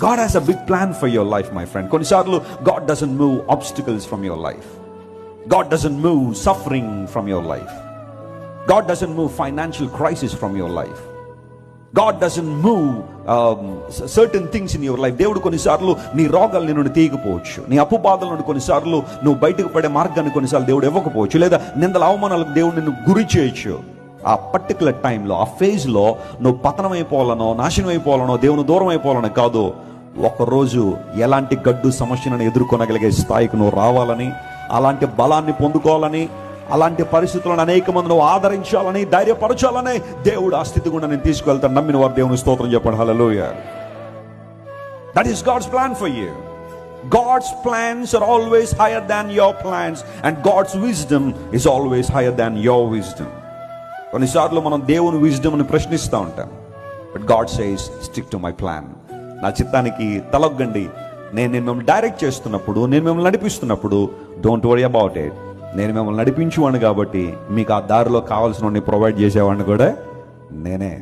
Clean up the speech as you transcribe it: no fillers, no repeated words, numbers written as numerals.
God has a big plan for your life, my friend. కొన్నిసార్లు God doesn't move obstacles from your life. God doesn't move suffering from your life. God doesn't move financial crisis from your life. God doesn't move certain things in your life. దేవుడు కొన్నిసార్లు నీ రోగాల నుండి తీయకపోవచ్చు, నీ అప్పు బాధల నుండి కొన్నిసార్లు నువ్వు బయటకు పడే మార్గాన్ని కొన్నిసార్లు దేవుడు ఇవ్వకపోవచ్చు, లేదా నిందల అవమానాలకు దేవుడు నిన్ను గురి చేయొచ్చు. ఆ పర్టికులర్ టైంలో, ఆ ఫేజ్లో నువ్వు పతనం అయిపోవాలనో, నాశనం అయిపోవాలనో, దేవుని దూరం అయిపోవాలనో కాదు, ఒకరోజు ఎలాంటి గడ్డు సమస్యలను ఎదుర్కొనగలిగే స్థాయికి నువ్వు రావాలని, అలాంటి బలాన్ని పొందుకోవాలని, అలాంటి పరిస్థితులను అనేక మంది నువ్వు ఆదరించాలని, ధైర్యపరచాలని దేవుడు ఆ స్థితి గుండా నేను తీసుకువెళ్తాను. నమ్మిన వారు దేవుని స్తోత్రం చెప్పండి. Hallelujah. That is God's plan for you. God's plans are always higher than your plans, and God's wisdom is always higher than your wisdom. కొన్నిసార్లు మనం దేవుని విజ్డమ్ని ప్రశ్నిస్తూ ఉంటాం. But God says stick to my plan. నా చిత్తానికి తలొగ్గండి. నేను మిమ్మల్ని direct చేస్తున్నప్పుడు, నేను మిమ్మల్ని నడిపిస్తున్నప్పుడు, డోంట్ వరీ అబౌట్ ఇట్. నేను మిమ్మల్ని నడిపించువాడిని కాబట్టి మీకు ఆ దారిలో కావాల్సినవన్నీ ప్రొవైడ్ చేసేవాడిని కూడా నేనే.